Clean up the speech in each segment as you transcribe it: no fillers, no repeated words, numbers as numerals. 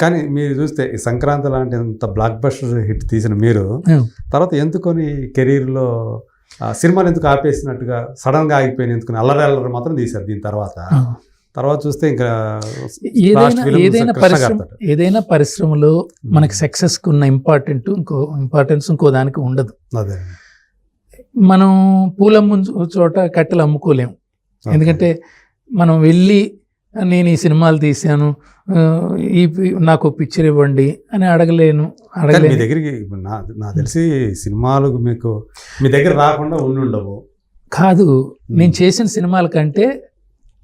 కానీ మీరు చూస్తే ఈ సంక్రాంతి లాంటి ఎంత బ్లాక్ బస్టర్ హిట్ తీసిన మీరు తర్వాత ఎందుకొని కెరీర్లో సినిమాలు ఎందుకు ఆపేసినట్టుగా సడన్గా ఆగిపోయిన ఎందుకు అల్లరి మాత్రం తీశారు దీని తర్వాత చూస్తే ఇంకా ఏదైనా పరిశ్రమలో మనకి సక్సెస్కి ఉన్న ఇంపార్టెన్స్ ఇంకో దానికి ఉండదు. అదే మనం పూలమ్మ చోట కట్టెలు అమ్ముకోలేము. ఎందుకంటే మనం వెళ్ళి నేను ఈ సినిమాలు తీశాను, నాకు పిక్చర్ ఇవ్వండి అని అడగలేను. మీ దగ్గరికి నాకు తెలిసి సినిమాలు మీకు మీ దగ్గర రాకుండా ఉండవు కాదు. నేను చేసిన సినిమాల కంటే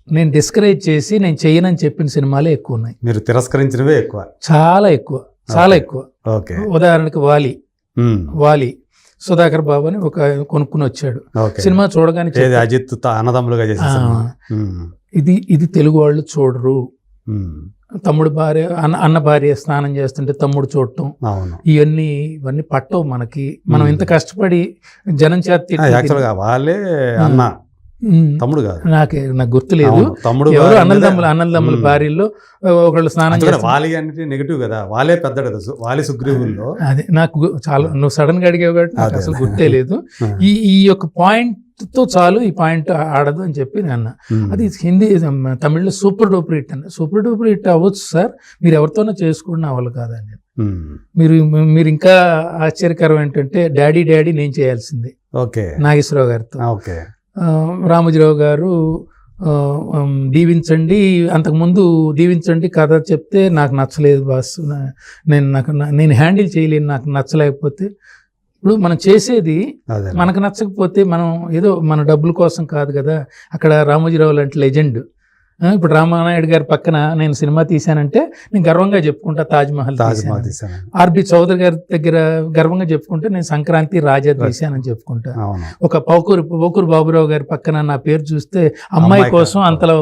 నేను డిస్కరేజ్ చేసి నేను చేయనని చెప్పిన సినిమాలే ఎక్కువ ఉన్నాయి. మీరు తిరస్కరించినవే ఎక్కువ, చాలా ఎక్కువ. ఉదాహరణకి వాలి సుధాకర్ బాబు అని ఒక కొనుక్కుని వచ్చాడు. సినిమా చూడగానే అజిత్ అన్నదమ్ములుగా ఇది తెలుగు వాళ్ళు చూడరు. తమ్ముడు భార్య అన్న భార్య స్నానం చేస్తుంటే తమ్ముడు చూడటం, ఇవన్నీ పట్టవు మనకి. మనం ఇంత కష్టపడి జనం చేతి వాళ్ళే అన్న తమ్ముడు కాదు, నాకు గుర్తులేదు. ఎవరు అన్నదమ్ముల భార్యల్లో ఒకళ్ళు స్నానం చేస్తారు. వాలి అంటే నెగిటివ్ కదా, వాళ్ళే పెద్ద కదా వాలి సుగ్రీవుల్లో. అదే నాకు చాలా నువ్వు సడన్ గా అడిగావు కాబట్టి నాకు అసలు గుర్తే లేదు. ఈ యొక్క పాయింట్ తో చాలు, ఈ పాయింట్ ఆడదు అని చెప్పి నేను. అది హిందీ తమిళ్లో సూపర్ డూపర్ హిట్ అవ్వచ్చు సార్, మీరు ఎవరితోనో చేసుకున్న అవ్వాలి కాదని. మీరు ఇంకా ఆశ్చర్యకరం ఏంటంటే డాడీ నేను చేయాల్సింది నాగేశ్వరరావు గారితో. రామోజీరావు గారు దీవించండి, అంతకుముందు దీవించండి కథ చెప్తే నాకు నచ్చలేదు బాస్, నేను హ్యాండిల్ చేయలేను, నాకు నచ్చలేకపోతే. ఇప్పుడు మనం చేసేది మనకు నచ్చకపోతే మనం ఏదో మన డబ్బుల కోసం కాదు కదా. అక్కడ రామోజీరావు లాంటి లెజెండ్, ఇప్పుడు రామానాయుడు గారి పక్కన నేను సినిమా తీశానంటే నేను గర్వంగా చెప్పుకుంటా తాజ్మహల్ తీశాను. ఆర్బి చౌదరి గారి దగ్గర గర్వంగా చెప్పుకుంటే నేను సంక్రాంతి రాజా తీశానని చెప్పుకుంటా. ఒక పోకూరు బాబురావు గారి పక్కన నా పేరు చూస్తే అమ్మాయి కోసం అంతలో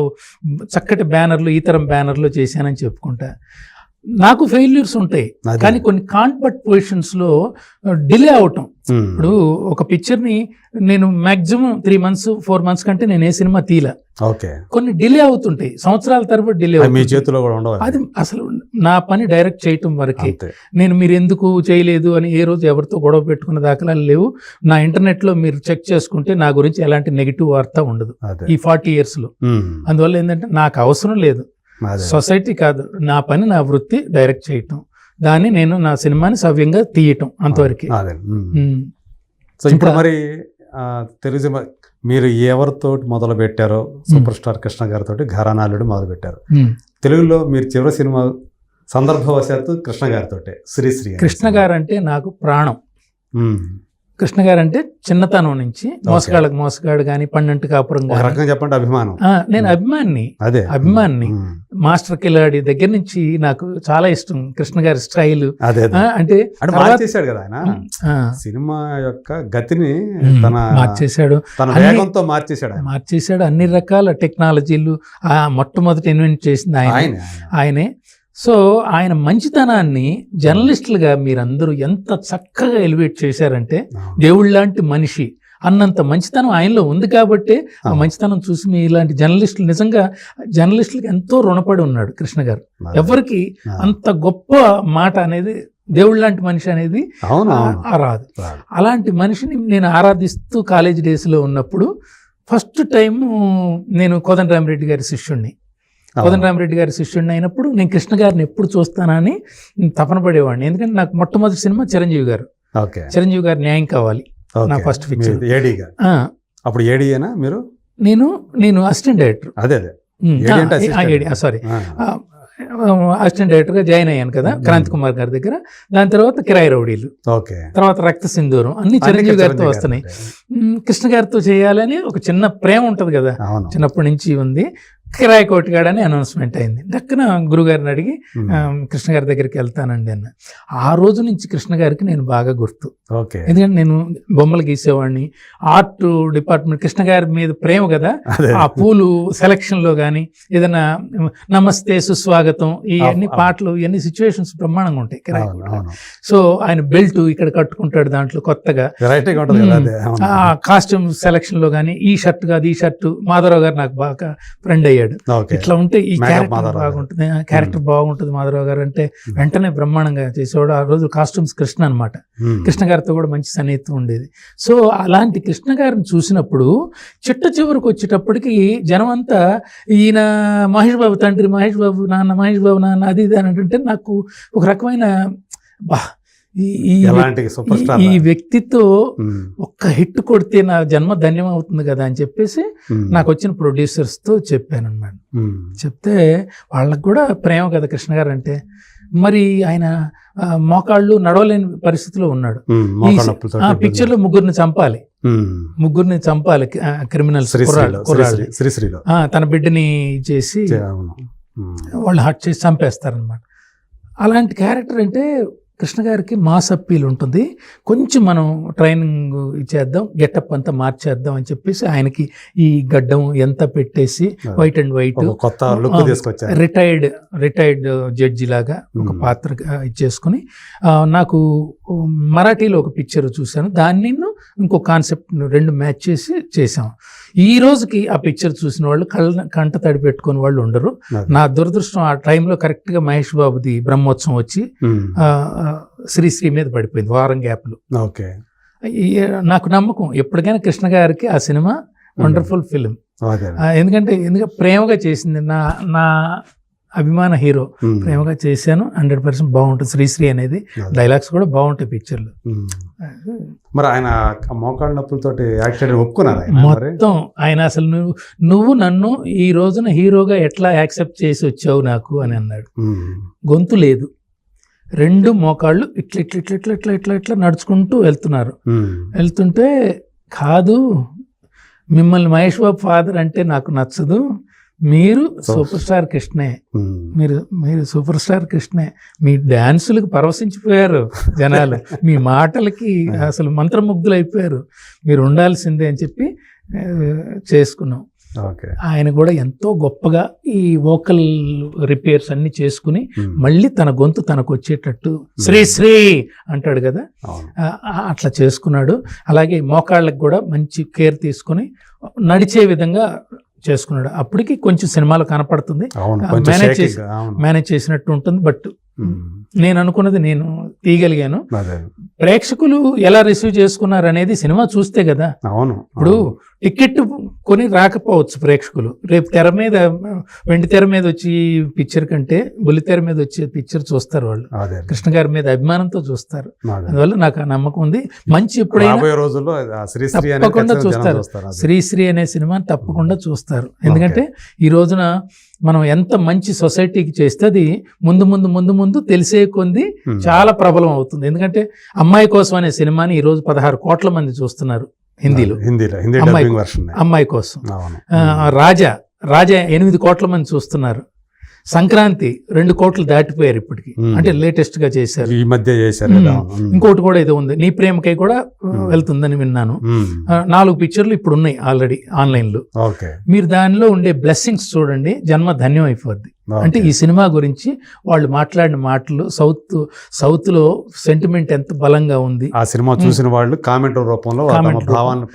చక్కటి బ్యానర్లు, ఈ తరం బ్యానర్లు చేశానని చెప్పుకుంటా. నాకు ఫెయిల్యూర్స్ ఉంటాయి, కానీ కొన్ని కాన్వర్ట్ పొజిషన్స్ లో డిలే అవటం. ఇప్పుడు ఒక పిక్చర్ ని నేను మాక్సిమం 3 months 4 months కంటే నేను ఏ సినిమా తీలా. కొన్ని డిలే అవుతుంటాయి, సంవత్సరాల తరబడి డిలే అవుతుంది. అది అసలు నా పని డైరెక్ట్ చేయటం వరకే. మీరు ఎందుకు చేయలేదు అని ఏ రోజు ఎవరితో గొడవ పెట్టుకున్న దాఖలాలు లేవు. నా ఇంటర్నెట్ లో మీరు చెక్ చేసుకుంటే నా గురించి ఎలాంటి నెగిటివ్ వార్త ఉండదు ఈ 40 years లో. అందువల్ల ఏంటంటే నాకు అవసరం లేదు, సొసైటీ కాదు, నా పని నా వృత్తి డైరెక్ట్ చేయటం, దాన్ని నేను నా సినిమాని సవ్యంగా తీయటం, అంతవరకు. సో ఇప్పుడు మరి తెలుగు మీరు ఎవరితో మొదలు పెట్టారో, సూపర్ స్టార్ కృష్ణ గారితో ఘరానాలుడు మొదలు పెట్టారు. తెలుగులో మీరు చివరి సినిమా సందర్భవశాత్తు కృష్ణ గారితో శ్రీశ్రీ. కృష్ణ గారు అంటే నాకు ప్రాణం. కృష్ణ గారు అంటే చిన్నతనం నుంచి మోసగాడు కానీ, పన్నెంటు కాపురం కానీ చెప్పండి అభిమానం. నేను అభిమాన్ని మాస్టర్ కిలాడి దగ్గర నుంచి నాకు చాలా ఇష్టం కృష్ణ గారి స్టైల్. అంటే మార్చేశాడు కదా ఆయన సినిమా యొక్క గతిని, మార్చేశాడు, అన్ని రకాల టెక్నాలజీలు మొట్టమొదటి ఇన్వెంట్ చేసింది ఆయనే. సో ఆయన మంచితనాన్ని జర్నలిస్టులుగా మీరందరూ ఎంత చక్కగా ఎలివేట్ చేశారంటే, దేవుళ్ళ లాంటి మనిషి అన్నంత మంచితనం ఆయనలో ఉంది కాబట్టి ఆ మంచితనం చూసి మీ ఇలాంటి జర్నలిస్టులు, నిజంగా జర్నలిస్టులకు ఎంతో రుణపడి ఉన్నాడు కృష్ణ గారు. ఎవరికి అంత గొప్ప మాట అనేది, దేవుళ్ళ లాంటి మనిషి అనేది రాదు. అలాంటి మనిషిని నేను ఆరాధిస్తూ కాలేజ్ డేస్లో ఉన్నప్పుడు ఫస్ట్ టైం నేను కోదండరామిరెడ్డి గారి శిష్యుణ్ణి. కోదండరామిరెడ్డి గారి శిష్యుడిని అయినప్పుడు నేను కృష్ణ గారిని ఎప్పుడు చూస్తానని తపన పడేవాడిని. ఎందుకంటే నాకు మొట్టమొదటి సినిమా చిరంజీవి గారు న్యాయం కావాలి నా ఫస్ట్ పిక్చర్. అప్పుడు ఏడీయేనా మీరు? నేను అసిస్టెంట్ డైరెక్టర్, అసిస్టెంట్ డైరెక్టర్గా జాయిన్ అయ్యాను కదా క్రాంతి కుమార్ గారి దగ్గర. దాని తర్వాత కిరాయి రౌడీలు, తర్వాత రక్త సింధూరం, అన్ని చిరంజీవి గారితో వస్తున్నాయి. కృష్ణ గారితో చేయాలని ఒక చిన్న ప్రేమ ఉంటుంది కదా, చిన్నప్పటి నుంచి ఉంది. కిరాయి కోటిగాడు అని అనౌన్స్మెంట్ అయింది. దక్కన గురుగారిని అడిగి కృష్ణ గారి దగ్గరికి వెళ్తానండి అన్న. ఆ రోజు నుంచి కృష్ణ గారికి నేను బాగా గుర్తు. ఎందుకంటే నేను బొమ్మలు గీసేవాడిని, ఆర్ట్ డిపార్ట్మెంట్, కృష్ణ గారి మీద ప్రేమ కదా. ఆ పూలు సెలక్షన్ లో కానీ, ఏదైనా నమస్తే సుస్వాగతం, ఇవన్నీ పాటలు, ఇవన్నీ సిచ్యువేషన్స్ బ్రహ్మాండంగా ఉంటాయి కిరాయి కోటి. సో ఆయన బెల్ట్ ఇక్కడ కట్టుకుంటాడు, దాంట్లో కొత్తగా కాస్ట్యూమ్ సెలక్షన్ లో కానీ ఈ షర్ట్ కాదు ఈ షర్ట్. మాధవరావు గారు నాకు బాగా ఫ్రెండ్ అయ్యాడు. అడిగాడు. ఓకే. ఇట్లా ఉంటే ఈ Makeup క్యారెక్టర్ మాధవరావు గారు. బాగుంటుంది, క్యారెక్టర్ బాగుంటుంది మాధవరావు గారు అంటే వెంటనే బ్రహ్మాండంగా చేసేవాడు. ఆ రోజు కాస్ట్యూమ్స్ కృష్ణ అనమాట. కృష్ణ గారితో కూడా మంచి సన్నిహితం ఉండేది. సో అలాంటి కృష్ణ గారిని చూసినప్పుడు చిట్ట చివరికి వచ్చేటప్పటికి జనం అంతా ఈయన మహేష్ బాబు తండ్రి, మహేష్ బాబు నాన్న, మహేష్ బాబు నాన్న, అది ఇది అని అంటే నాకు ఒక రకమైన బా ఈ వ్యక్తితో ఒక్క హిట్ కొడితే నా జన్మ ధన్యం అవుతుంది కదా అని చెప్పేసి నాకు వచ్చిన ప్రొడ్యూసర్స్తో చెప్పాను అన్నమాట. చెప్తే వాళ్ళకు కూడా ప్రేమ కదా కృష్ణ గారు అంటే. మరి ఆయన మోకాళ్ళు నడవలేని పరిస్థితిలో ఉన్నాడు. ఆ పిక్చర్లో ముగ్గురిని చంపాలి క్రిమినల్స్, తన బిడ్డని చేసి వాళ్ళు హట్ చేసి చంపేస్తారనమాట. అలాంటి క్యారెక్టర్ అంటే కృష్ణ గారికి మాస్ అప్పీల్ ఉంటుంది. కొంచెం మనం ట్రైనింగ్ ఇచ్చేద్దాం, గెటప్ అంతా మార్చేద్దాం అని చెప్పేసి ఆయనకి ఈ గడ్డం ఎంత పెట్టేసి white and white retired judge లాగా ఒక పాత్ర ఇచ్చేసుకుని, నాకు మరాఠీలో ఒక పిక్చర్ చూశాను, దాన్ని ఇంకో కాన్సెప్ట్ రెండు మ్యాచ్ చేసి చేసాం. ఈ రోజుకి ఆ పిక్చర్ చూసిన వాళ్ళు కంట తడి పెట్టుకుని వాళ్ళు ఉండరు. నా దురదృష్టం ఆ టైంలో కరెక్ట్గా మహేష్ బాబుది బ్రహ్మోత్సవం వచ్చి శ్రీశ్రీ మీద పడిపోయింది వారం గ్యాప్లో. ఓకే. నాకు నమ్మకం ఎప్పటికైనా కృష్ణ గారికి ఆ సినిమా వండర్ఫుల్ ఫిలిం. ఎందుకంటే ప్రేమగా చేసింది, నా అభిమాన హీరో, ప్రేమగా చేశాను. 100% బాగుంటుంది. శ్రీశ్రీ అనేది డైలాగ్స్ కూడా బాగుంటాయి పిక్చర్లో. మరి ఆయన మోకాళ్ళ నొప్పులతోటి యాక్టర్ ఒప్పుకున్నారు మొత్తం. ఆయన అసలు నువ్వు నన్ను ఈ రోజున హీరోగా ఎట్లా యాక్సెప్ట్ చేసి వచ్చావు నాకు అని అన్నాడు. గొంతు లేదు, రెండు మోకాళ్ళు ఇట్లా ఇట్లా ఇట్లా ఇట్లా ఇట్లా ఇట్లా ఇట్లా నడుచుకుంటూ వెళ్తుంటే కాదు, మిమ్మల్ని మహేష్ బాబు ఫాదర్ అంటే నాకు నచ్చదు, మీరు సూపర్ స్టార్ కృష్ణే, మీరు సూపర్ స్టార్ కృష్ణే, మీ డాన్సులకు పరవశించిపోయారు జనాలు, మీ మాటలకి అసలు మంత్రముగ్ధులు అయిపోయారు, మీరు ఉండాల్సిందే అని చెప్పి చేసుకున్నాం. ఆయన కూడా ఎంతో గొప్పగా ఈ వోకల్ రిపేర్స్ అన్ని చేసుకుని మళ్ళీ తన గొంతు తనకు వచ్చేటట్టు శ్రీ అంటాడు కదా, అట్లా చేసుకున్నాడు. అలాగే మోకాళ్ళకి కూడా మంచి కేర్ తీసుకుని నడిచే విధంగా చేసుకున్నాడు. అప్పటికి కొంచెం సినిమాలో కనపడుతుంది, మేనేజ్ చేసినట్టు ఉంటుంది. బట్ నేను అనుకున్నది నేను తీయగలిగాను. ప్రేక్షకులు ఎలా రిసీవ్ చేసుకున్నారు అనేది సినిమా చూస్తే కదా. ఇప్పుడు టికెట్ కొని రాకపోవచ్చు ప్రేక్షకులు, రేపు తెర మీద వెండి తెర మీద వచ్చి పిక్చర్ కంటే బుల్లి తెర మీద వచ్చే పిక్చర్ చూస్తారు వాళ్ళు, కృష్ణ గారి మీద అభిమానంతో చూస్తారు. అందువల్ల నాకు ఆ నమ్మకం ఉంది. మంచి ఎప్పుడైనా తప్పకుండా చూస్తారు, శ్రీశ్రీ అనే సినిమాని తప్పకుండా చూస్తారు. ఎందుకంటే ఈ రోజున మనం ఎంత మంచి సొసైటీకి చేస్తే అది ముందు ముందు ముందు ముందు తెలిసే కొంది చాలా ప్రబలం అవుతుంది. ఎందుకంటే అమ్మాయి కోసం అనే సినిమాని ఈరోజు 16 కోట్ల మంది చూస్తున్నారు హిందీలో, అమ్మాయి కోసం. రాజా 8 కోట్ల మంది చూస్తున్నారు. సంక్రాంతి 2 కోట్లు దాటిపోయారు ఇప్పటికి, అంటే లేటెస్ట్ గా చేశారు, ఈ మధ్య చేశారు. ఇంకోటి కూడా ఏదో ఉంది, నీ ప్రేమకై కూడా వెళ్తుందని విన్నాను. 4 పిక్చర్లు ఇప్పుడు ఉన్నాయి ఆల్రెడీ ఆన్లైన్ లో. మీరు దానిలో ఉండే బ్లెస్సింగ్స్ చూడండి, జన్మ ధన్యం అయిపోద్ది. అంటే ఈ సినిమా గురించి వాళ్ళు మాట్లాడిన మాటలు, సౌత్ లో సెంటిమెంట్ ఎంత బలంగా ఉంది. ఆ సినిమా చూసిన వాళ్ళు కామెంట్ రూపంలో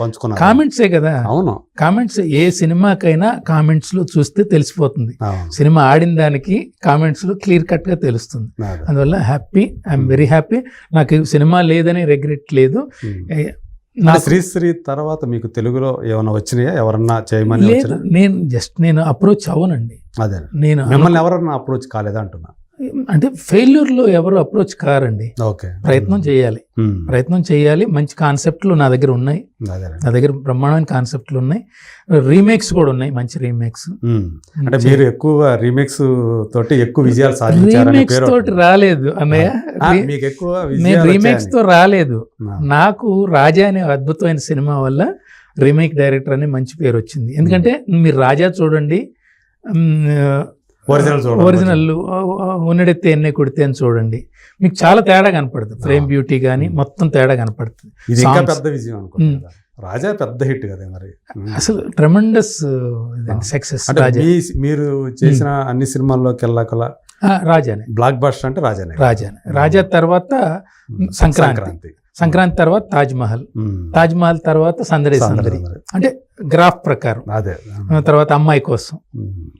పంచుకున్నారు. కామెంట్సే కదా, అవును కామెంట్స్. ఏ సినిమాకైనా కామెంట్స్ లో చూస్తే తెలిసిపోతుంది. సినిమా ఆడిన దానికి కామెంట్స్ లో క్లియర్ కట్ గా తెలుస్తుంది. అందువల్ల హ్యాపీ, ఐఎమ్ వెరీ హ్యాపీ. నాకు సినిమా లేదని రిగ్రెట్ లేదు. శ్రీశ్రీ తర్వాత మీకు తెలుగులో ఏమైనా వచ్చినాయా, ఎవరన్నా చేయమని? లేదు, నేను అప్రోచ్ అవ్వనండి. అదే, నేను మిమ్మల్ని ఎవరన్నా అప్రోచ్ కాలేదా అంటున్నా. అంటే ఫెయిల్యూర్లో ఎవరు అప్రోచ్ కారండి. ప్రయత్నం చేయాలి. మంచి కాన్సెప్ట్లు నా దగ్గర ఉన్నాయి, నా దగ్గర బ్రహ్మాండమైన కాన్సెప్ట్లు ఉన్నాయి. రీమేక్స్ కూడా ఉన్నాయి, మంచి రీమేక్స్. అంటే మీరు ఎక్కువ రీమేక్స్ తోటి ఎక్కువ విజయాలు సాధించారు. రీమేక్స్ తోటి రాలేదు అన్నయ్య, నేను రీమేక్స్ తో రాలేదు. నాకు రాజా అనే అద్భుతమైన సినిమా వల్ల రీమేక్ డైరెక్టర్ అనే మంచి పేరు వచ్చింది. ఎందుకంటే మీరు రాజా చూడండి, ఒరిజినల్ ఉన్నడెత్తే ఎన్నే కొడితే అని చూడండి, మీకు చాలా తేడా కనపడుతుంది. ఫ్రేమ్ బ్యూటీ కానీ మొత్తం తేడా కనపడుతుంది. ఇది ఇంకా పెద్ద విజయం అనుకుంటా. రాజా పెద్ద హిట్ కదా మరి, అసలు ట్రెమెండస్ సక్సెస్. మీరు చేసిన అన్ని సినిమాల్లోకి వెళ్ళాకలా రాజానే బ్లాక్ బస్టర్ అంటే రాజా తర్వాత సంక్రాంతి. సంక్రాంతి తర్వాత తాజ్ మహల్, ఉమ్. తాజ్ మహల్ తర్వాత సందడి సందడి, సందడి. అంటే గ్రాఫ్ ప్రకారం. అదే తర్వాత అమ్మాయి కోసం. ఉమ్.